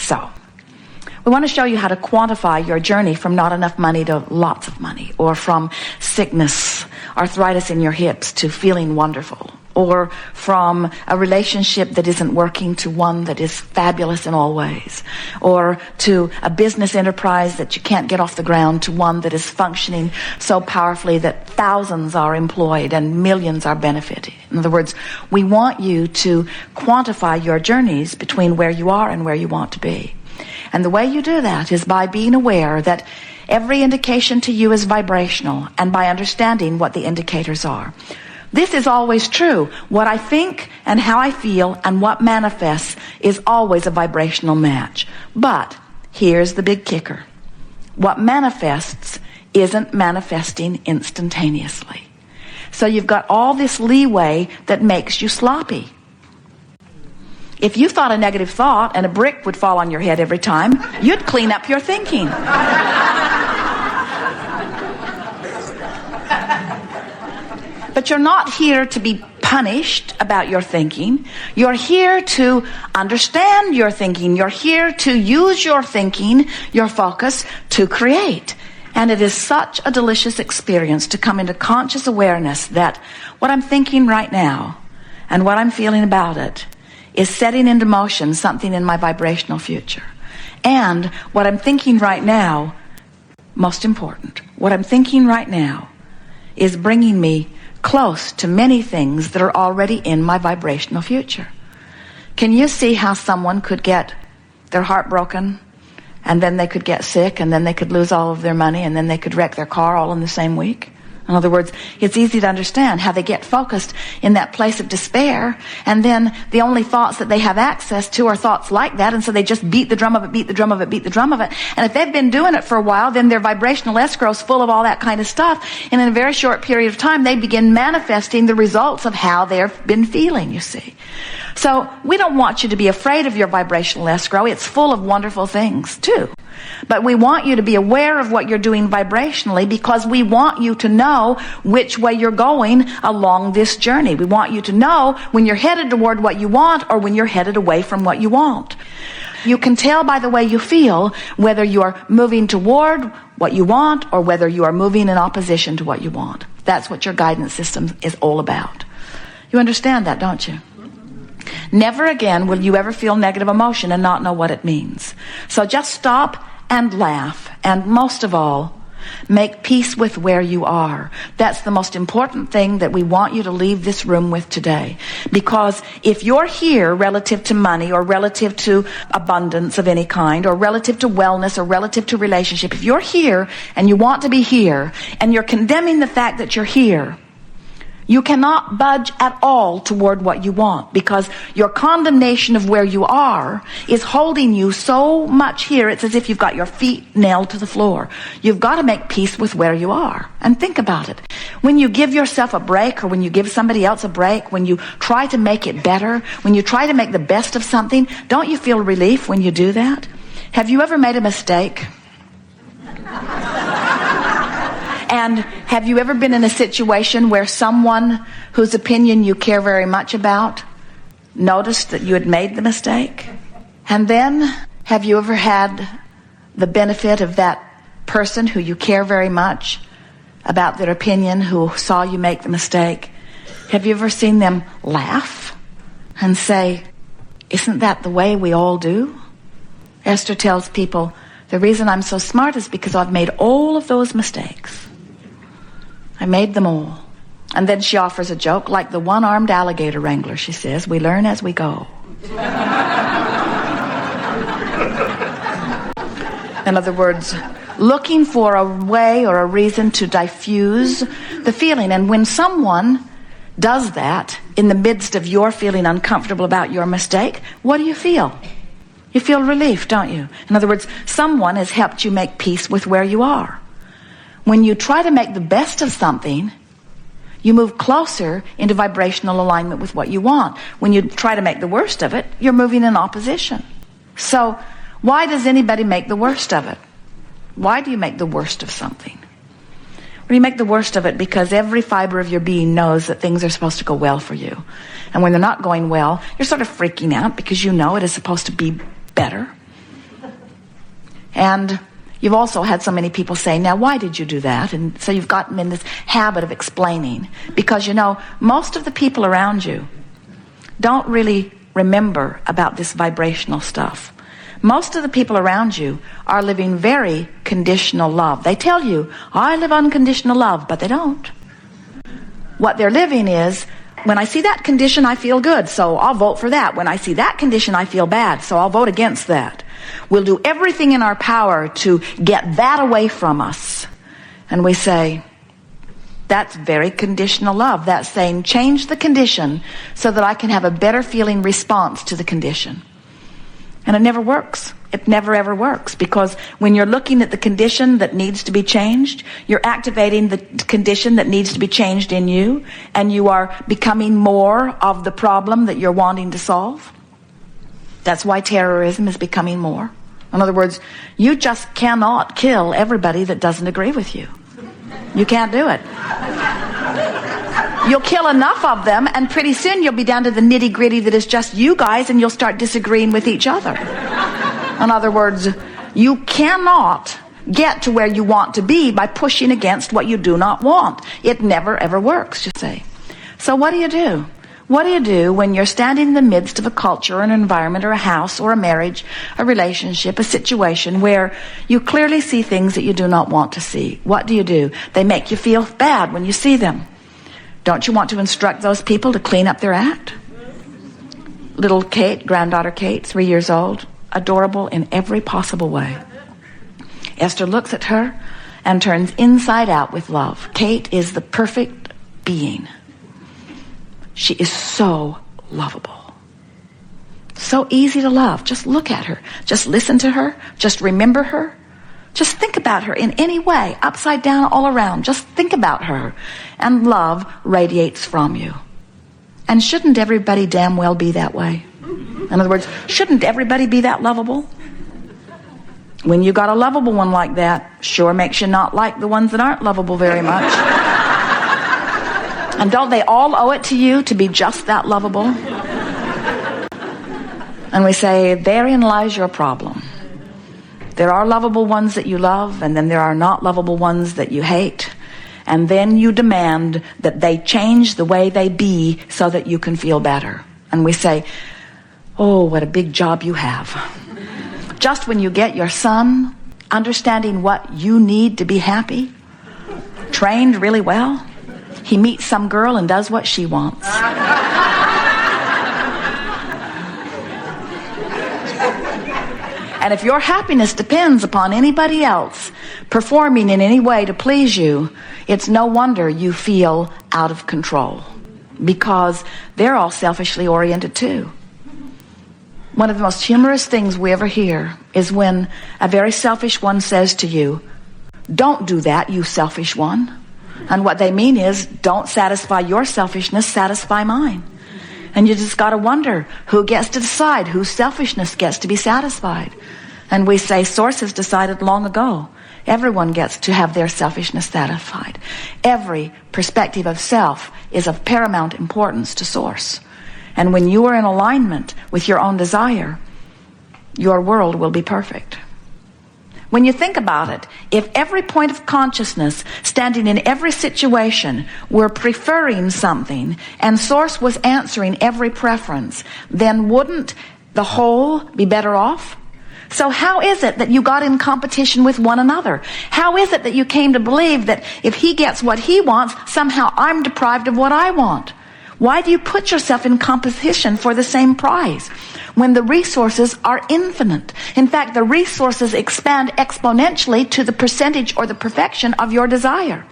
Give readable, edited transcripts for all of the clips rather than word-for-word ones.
So, we want to show you how to quantify your journey from not enough money to lots of money, or from sickness, arthritis in your hips, to feeling wonderful, or from a relationship that isn't working to one that is fabulous in all ways, or to a business enterprise that you can't get off the ground to one that is functioning so powerfully that thousands are employed and millions are benefiting. In other words, we want you to quantify your journeys between where you are and where you want to be. And the way you do that is by being aware that every indication to you is vibrational, and by understanding what the indicators are. This is always true. What I think and how I feel and what manifests is always a vibrational match. But here's the big kicker. What manifests isn't manifesting instantaneously. So you've got all this leeway that makes you sloppy. If you thought a negative thought and a brick would fall on your head every time, you'd clean up your thinking. But you're not here to be punished about your thinking. You're here to understand your thinking. You're here to use your thinking, your focus, to create. And it is such a delicious experience to come into conscious awareness that what I'm thinking right now and what I'm feeling about it is setting into motion something in my vibrational future. And what I'm thinking right now, most important, what I'm thinking right now is bringing me close to many things that are already in my vibrational future. Can you see how someone could get their heart broken, and then they could get sick, and then they could lose all of their money, and then they could wreck their car all in the same week? In other words, it's easy to understand how they get focused in that place of despair, and then the only thoughts that they have access to are thoughts like that, and so they just beat the drum of it, beat the drum of it, beat the drum of it. And if they've been doing it for a while, then their vibrational escrow is full of all that kind of stuff, and in a very short period of time, they begin manifesting the results of how they've been feeling, you see. So we don't want you to be afraid of your vibrational escrow. It's full of wonderful things, too. But we want you to be aware of what you're doing vibrationally, because we want you to know which way you're going along this journey. We want you to know when you're headed toward what you want or when you're headed away from what you want. You can tell by the way you feel whether you're moving toward what you want or whether you are moving in opposition to what you want. That's what your guidance system is all about. You understand that, don't you? Never again will you ever feel negative emotion and not know what it means. So just stop and laugh, and most of all, make peace with where you are. That's the most important thing that we want you to leave this room with today. Because if you're here relative to money, or relative to abundance of any kind, or relative to wellness, or relative to relationship, if you're here and you want to be here, and you're condemning the fact that you're here, you cannot budge at all toward what you want, because your condemnation of where you are is holding you so much here. It's as if you've got your feet nailed to the floor. You've got to make peace with where you are. And think about it. When you give yourself a break, or when you give somebody else a break, when you try to make it better, when you try to make the best of something, don't you feel relief when you do that? Have you ever made a mistake? And have you ever been in a situation where someone whose opinion you care very much about noticed that you had made the mistake? And then, have you ever had the benefit of that person who you care very much about their opinion, who saw you make the mistake? Have you ever seen them laugh and say, "Isn't that the way we all do?" Esther tells people, the reason I'm so smart is because I've made all of those mistakes. I made them all. And then she offers a joke, like the one-armed alligator wrangler, she says, we learn as we go. In other words, looking for a way or a reason to diffuse the feeling. And when someone does that in the midst of your feeling uncomfortable about your mistake, what do you feel? You feel relief, don't you? In other words, someone has helped you make peace with where you are. When you try to make the best of something, you move closer into vibrational alignment with what you want. When you try to make the worst of it, you're moving in opposition. So, why does anybody make the worst of it? Why do you make the worst of something? Well, you make the worst of it because every fiber of your being knows that things are supposed to go well for you. And when they're not going well, you're sort of freaking out because you know it is supposed to be better. And you've also had so many people say, now why did you do that? And so you've gotten in this habit of explaining. Because you know, most of the people around you don't really remember about this vibrational stuff. Most of the people around you are living very conditional love. They tell you, I live unconditional love, but they don't. What they're living is, when I see that condition, I feel good, so I'll vote for that. When I see that condition, I feel bad, so I'll vote against that. We'll do everything in our power to get that away from us. And we say, that's very conditional love. That's saying, change the condition so that I can have a better feeling response to the condition. And it never works. It never ever works, because when you're looking at the condition that needs to be changed, you're activating the condition that needs to be changed in you, and you are becoming more of the problem that you're wanting to solve. That's why terrorism is becoming more. In other words, you just cannot kill everybody that doesn't agree with you. You can't do it. You'll kill enough of them, and pretty soon you'll be down to the nitty-gritty that is just you guys, and you'll start disagreeing with each other. In other words, you cannot get to where you want to be by pushing against what you do not want. It never ever works, you see. So what do you do? What do you do when you're standing in the midst of a culture or an environment or a house or a marriage, a relationship, a situation where you clearly see things that you do not want to see? What do? They make you feel bad when you see them. Don't you want to instruct those people to clean up their act? Little Kate, granddaughter Kate, 3 years old, adorable in every possible way. Esther looks at her and turns inside out with love. Kate is the perfect being. She is so lovable. So easy to love. Just look at her. Just listen to her. Just remember her. Just think about her in any way, upside down, all around. Just think about her. And love radiates from you. And shouldn't everybody damn well be that way? In other words, shouldn't everybody be that lovable? When you got a lovable one like that, sure makes you not like the ones that aren't lovable very much. And don't they all owe it to you to be just that lovable? And we say, therein lies your problem. There are lovable ones that you love, and then there are not lovable ones that you hate. And then you demand that they change the way they be so that you can feel better. And we say, oh, what a big job you have. Just when you get your son understanding what you need to be happy, trained really well, he meets some girl and does what she wants. And if your happiness depends upon anybody else performing in any way to please you, it's no wonder you feel out of control, because they're all selfishly oriented too. One of the most humorous things we ever hear is when a very selfish one says to you, don't do that, you selfish one. And what they mean is, don't satisfy your selfishness, satisfy mine. And you just got to wonder, who gets to decide whose selfishness gets to be satisfied? And we say, Source has decided long ago. Everyone gets to have their selfishness satisfied. Every perspective of self is of paramount importance to Source. And when you are in alignment with your own desire, your world will be perfect. When you think about it, if every point of consciousness standing in every situation were preferring something and Source was answering every preference, then wouldn't the whole be better off? So how is it that you got in competition with one another? How is it that you came to believe that if he gets what he wants, somehow I'm deprived of what I want? Why do you put yourself in competition for the same prize when the resources are infinite? In fact, the resources expand exponentially to the percentage or the perfection of your desire.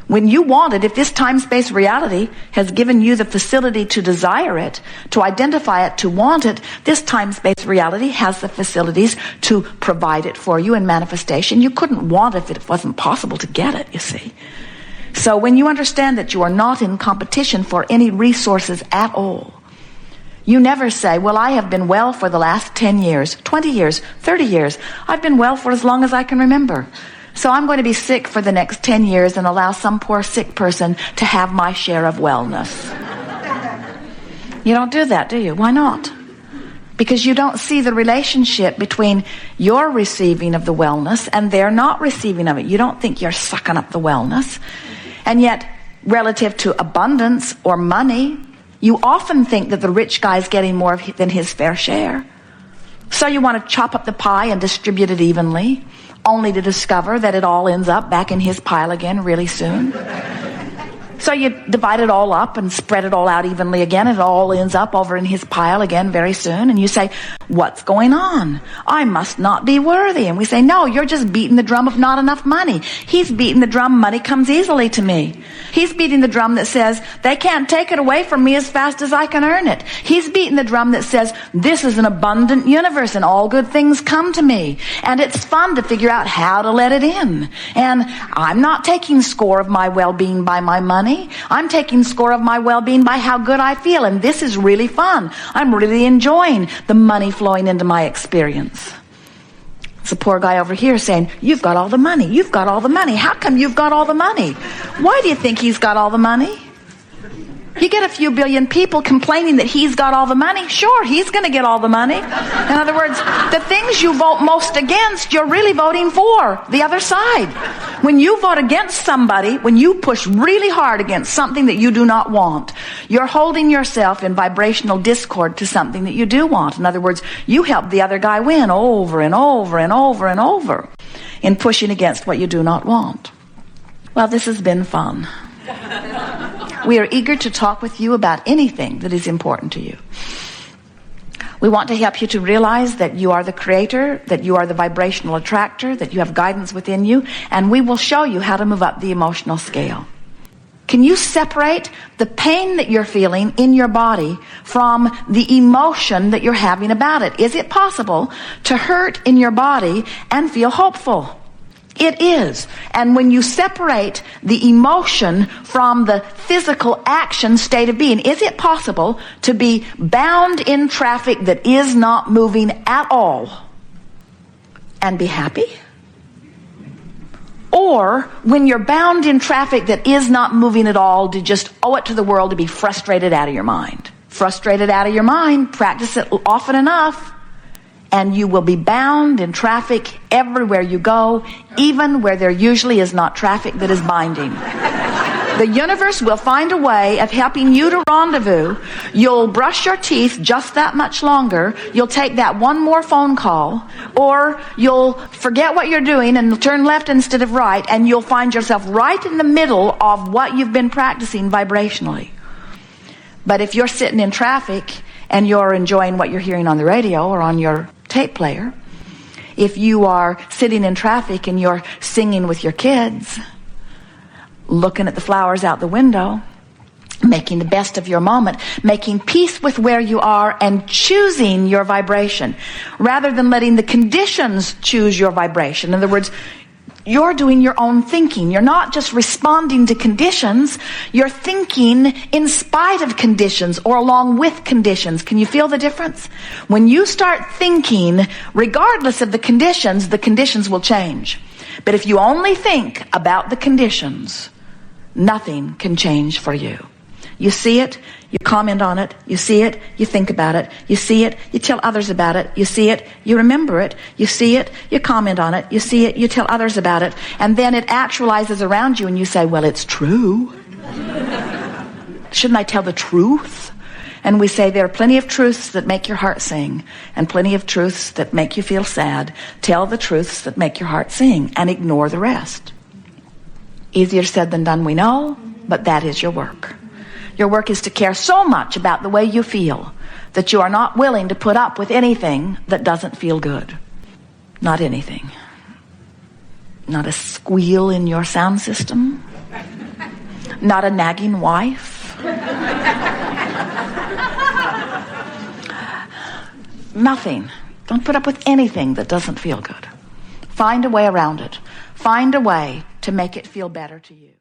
When you want it, if this time-space reality has given you the facility to desire it, to identify it, to want it, this time-space reality has the facilities to provide it for you in manifestation. You couldn't want it if it wasn't possible to get it, you see. So when you understand that you are not in competition for any resources at all, you never say, well, I have been well for the last 10 years, 20 years, 30 years. I've been well for as long as I can remember. So I'm going to be sick for the next 10 years and allow some poor sick person to have my share of wellness. You don't do that, do you? Why not? because you don't see the relationship between your receiving of the wellness and their not receiving of it. You don't think you're sucking up the wellness. And yet, relative to abundance or money, you often think that the rich guy's getting more than his fair share. So you want to chop up the pie and distribute it evenly, only to discover that it all ends up back in his pile again really soon. So you divide it all up and spread it all out evenly again, and it all ends up over in his pile again very soon. And you say, what's going on? I must not be worthy. And we say, no, you're just beating the drum of not enough money. He's beating the drum, money comes easily to me. He's beating the drum that says, they can't take it away from me as fast as I can earn it. He's beating the drum that says, this is an abundant universe and all good things come to me. And it's fun to figure out how to let it in. And I'm not taking score of my well-being by my money. I'm taking score of my well-being by how good I feel, and this is really fun. I'm really enjoying the money flowing into my experience. It's a poor guy over here saying, you've got all the money, you've got all the money. How come you've got all the money? Why do you think he's got all the money? You get a few billion people complaining that he's got all the money. Sure, he's going to get all the money. In other words, the things you vote most against, you're really voting for the other side. When you vote against somebody, when you push really hard against something that you do not want, you're holding yourself in vibrational discord to something that you do want. In other words, you help the other guy win over and over and over and over in pushing against what you do not want. Well, this has been fun. We are eager to talk with you about anything that is important to you. We want to help you to realize that you are the creator, that you are the vibrational attractor, that you have guidance within you, and we will show you how to move up the emotional scale. Can you separate the pain that you're feeling in your body from the emotion that you're having about it? Is it possible to hurt in your body and feel hopeful? It is. And when you separate the emotion from the physical action state of being, is it possible to be bound in traffic that is not moving at all and be happy? Or when you're bound in traffic that is not moving at all, to just owe it to the world to be frustrated out of your mind? Frustrated out of your mind, practice it often enough, and you will be bound in traffic everywhere you go, even where there usually is not traffic that is binding. The universe will find a way of helping you to rendezvous. You'll brush your teeth just that much longer. You'll take that one more phone call, or you'll forget what you're doing and turn left instead of right, and you'll find yourself right in the middle of what you've been practicing vibrationally. But if you're sitting in traffic and you're enjoying what you're hearing on the radio or on your tape player, if you are sitting in traffic and you're singing with your kids, looking at the flowers out the window, making the best of your moment, making peace with where you are and choosing your vibration rather than letting the conditions choose your vibration. In other words, you're doing your own thinking. You're not just responding to conditions. You're thinking in spite of conditions or along with conditions. Can you feel the difference? When you start thinking, regardless of the conditions will change. But if you only think about the conditions, nothing can change for you. You see it, you comment on it, you see it, you think about it, you see it, you tell others about it, you see it, you remember it, you see it, you comment on it, you see it, you tell others about it, and then it actualizes around you and you say, well, it's true. Shouldn't I tell the truth? And we say there are plenty of truths that make your heart sing and plenty of truths that make you feel sad. Tell the truths that make your heart sing and ignore the rest. Easier said than done, we know, but that is your work. Your work is to care so much about the way you feel that you are not willing to put up with anything that doesn't feel good. Not anything. Not a squeal in your sound system. Not a nagging wife. Nothing. Don't put up with anything that doesn't feel good. Find a way around it. Find a way to make it feel better to you.